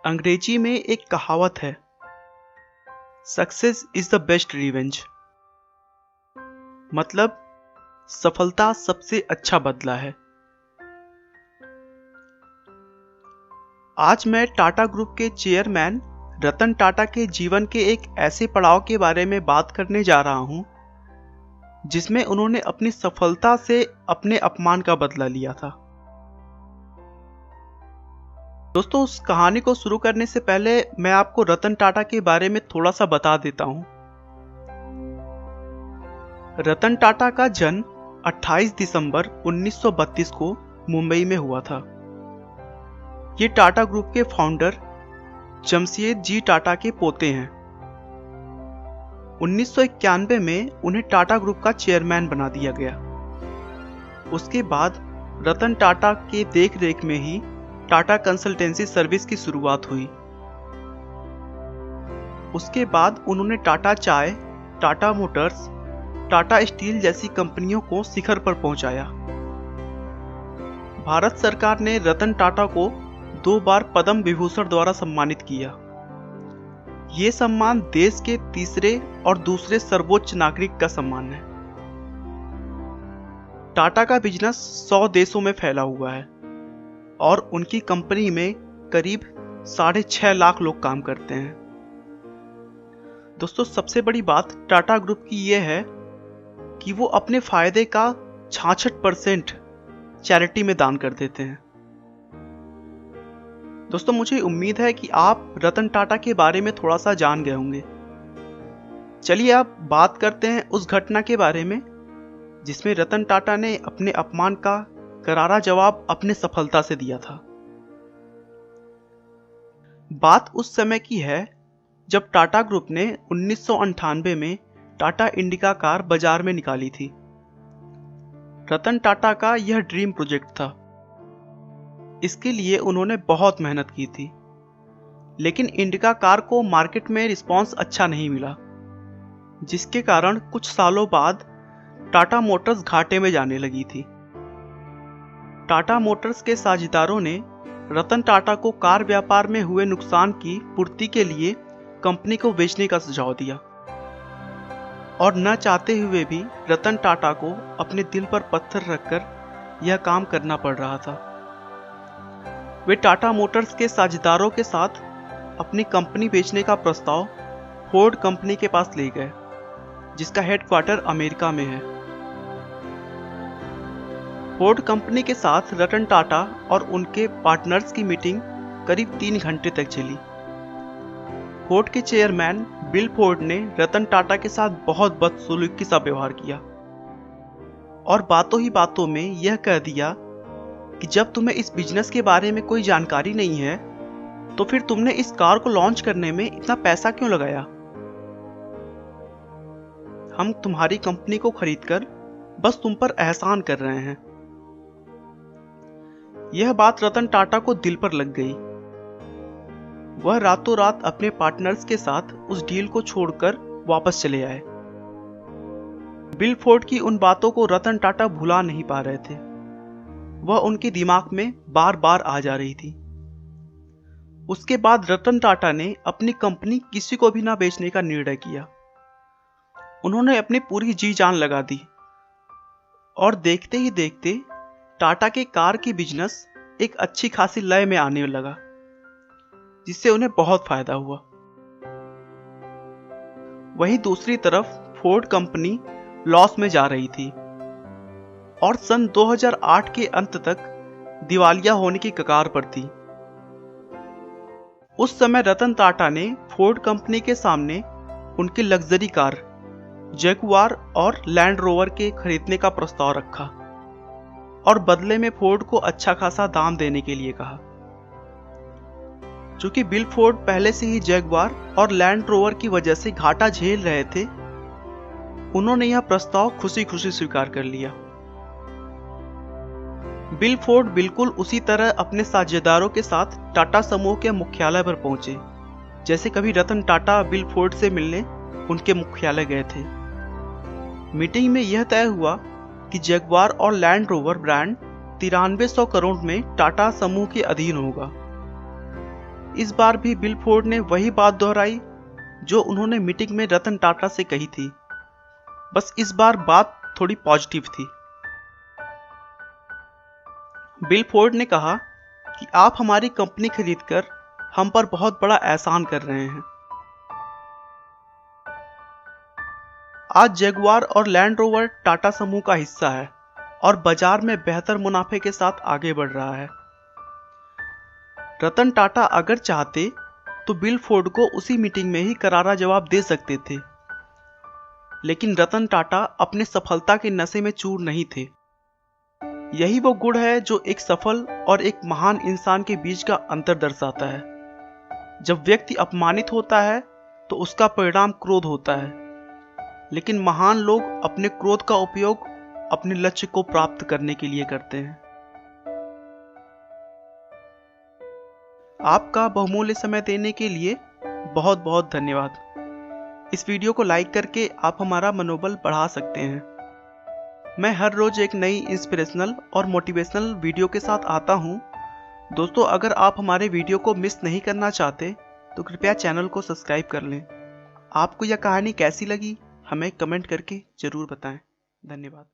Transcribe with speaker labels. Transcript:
Speaker 1: अंग्रेजी में एक कहावत है, success is the best revenge. मतलब सफलता सबसे अच्छा बदला है। आज मैं टाटा ग्रुप के चेयरमैन रतन टाटा के जीवन के एक ऐसे पड़ाव के बारे में बात करने जा रहा हूं जिसमें उन्होंने अपनी सफलता से अपने अपमान का बदला लिया था। दोस्तों, उस कहानी को शुरू करने से पहले मैं आपको रतन टाटा के बारे में थोड़ा सा बता देता हूं। रतन टाटा का जन्म 28 दिसंबर 1932 को मुंबई में हुआ था। ये टाटा ग्रुप के फाउंडर जमशेद जी टाटा के पोते हैं। 1991 में उन्हें टाटा ग्रुप का चेयरमैन बना दिया गया। उसके बाद रतन टाटा के देखरेख में ही टाटा कंसल्टेंसी सर्विस की शुरुआत हुई। उसके बाद उन्होंने टाटा चाय, टाटा मोटर्स, टाटा स्टील जैसी कंपनियों को शिखर पर पहुंचाया। भारत सरकार ने रतन टाटा को 2 बार पद्म विभूषण द्वारा सम्मानित किया। ये सम्मान देश के तीसरे और दूसरे सर्वोच्च नागरिक का सम्मान है। टाटा का बिजनेस 100 देशों में फैला हुआ है और उनकी कंपनी में करीब 6.5 लाख लोग काम करते हैं। दोस्तों, सबसे बड़ी बात टाटा ग्रुप की यह है कि वो अपने फायदे का 66% चैरिटी में दान कर देते हैं। दोस्तों, मुझे उम्मीद है कि आप रतन टाटा के बारे में थोड़ा सा जान गए होंगे। चलिए अब बात करते हैं उस घटना के बारे में जिसमें रतन टाटा ने अपने अपमान का करारा जवाब अपने सफलता से दिया था। बात उस समय की है जब टाटा ग्रुप ने 1998 में टाटा इंडिका कार बाजार में निकाली थी। रतन टाटा का यह ड्रीम प्रोजेक्ट था। इसके लिए उन्होंने बहुत मेहनत की थी, लेकिन इंडिका कार को मार्केट में रिस्पांस अच्छा नहीं मिला, जिसके कारण कुछ सालों बाद टाटा मोटर्स घाटे में जाने लगी थी। टाटा मोटर्स के साझेदारों ने रतन टाटा को कार व्यापार में हुए नुकसान की पूर्ति के लिए कंपनी को बेचने का सुझाव दिया और न चाहते हुए भी रतन टाटा को अपने दिल पर पत्थर रखकर यह काम करना पड़ रहा था। वे टाटा मोटर्स के साझेदारों के साथ अपनी कंपनी बेचने का प्रस्ताव फोर्ड कंपनी के पास ले गए, जिसका हेडक्वार्टर अमेरिका में है। फोर्ड कंपनी के साथ रतन टाटा और उनके पार्टनर्स की मीटिंग करीब 3 घंटे तक चली। फोर्ड के चेयरमैन बिल फोर्ड ने रतन टाटा के साथ बहुत बदसलूकी सा व्यवहार किया और बातों ही बातों में यह कह दिया कि जब तुम्हें इस बिजनेस के बारे में कोई जानकारी नहीं है तो फिर तुमने इस कार को लॉन्च करने में इतना पैसा क्यों लगाया। हम तुम्हारी कंपनी को खरीदकर बस तुम पर एहसान कर रहे हैं। यह बात रतन टाटा को दिल पर लग गई। वह रातों रात अपने पार्टनर्स के साथ उस डील को छोड़कर वापस चले आए। बिल फोर्ड की उन बातों को रतन टाटा भुला नहीं पा रहे थे। वह उनके दिमाग में बार बार आ जा रही थी। उसके बाद रतन टाटा ने अपनी कंपनी किसी को भी ना बेचने का निर्णय किया। उन्होंने अपनी पूरी जी जान लगा दी और देखते ही देखते टाटा के कार की बिजनेस एक अच्छी खासी लय में आने लगा, जिससे उन्हें बहुत फायदा हुआ। वहीं दूसरी तरफ फोर्ड कंपनी लॉस में जा रही थी और सन 2008 के अंत तक दिवालिया होने की कगार पर थी। उस समय रतन टाटा ने फोर्ड कंपनी के सामने उनकी लग्जरी कार जगुआर और लैंड रोवर के खरीदने का प्रस्ताव रखा और बदले में फोर्ड को अच्छा खासा दाम देने के लिए कहा। चूंकि बिल फोर्ड पहले से ही जगुआर और लैंड रोवर की वजह से घाटा झेल रहे थे, उन्होंने यह प्रस्ताव खुशी खुशी स्वीकार कर लिया। बिल फोर्ड बिल्कुल उसी तरह अपने साझेदारों के साथ टाटा समूह के मुख्यालय पर पहुंचे जैसे कभी रतन टाटा बिल फोर्ड से मिलने उनके मुख्यालय गए थे। मीटिंग में यह तय हुआ कि जगुआर और लैंड रोवर ब्रांड 9300 करोड़ में टाटा समूह के अधीन होगा। इस बार भी बिल फोर्ड ने वही बात दोहराई जो उन्होंने मीटिंग में रतन टाटा से कही थी, बस इस बार बात थोड़ी पॉजिटिव थी। बिल फोर्ड ने कहा कि आप हमारी कंपनी खरीदकर हम पर बहुत बड़ा एहसान कर रहे हैं। आज जगुआर और लैंड रोवर टाटा समूह का हिस्सा है और बाजार में बेहतर मुनाफे के साथ आगे बढ़ रहा है। रतन टाटा अगर चाहते तो बिल फोर्ड को उसी मीटिंग में ही करारा जवाब दे सकते थे, लेकिन रतन टाटा अपने सफलता के नशे में चूर नहीं थे। यही वो गुण है जो एक सफल और एक महान इंसान के बीच का अंतर दर्शाता है। जब व्यक्ति अपमानित होता है तो उसका परिणाम क्रोध होता है, लेकिन महान लोग अपने क्रोध का उपयोग अपने लक्ष्य को प्राप्त करने के लिए करते हैं। आपका बहुमूल्य समय देने के लिए बहुत बहुत धन्यवाद। इस वीडियो को लाइक करके आप हमारा मनोबल बढ़ा सकते हैं। मैं हर रोज एक नई इंस्पिरेशनल और मोटिवेशनल वीडियो के साथ आता हूं। दोस्तों, अगर आप हमारे वीडियो को मिस नहीं करना चाहते तो कृपया चैनल को सब्सक्राइब कर लें। आपको यह कहानी कैसी लगी हमें कमेंट करके जरूर बताएं। धन्यवाद।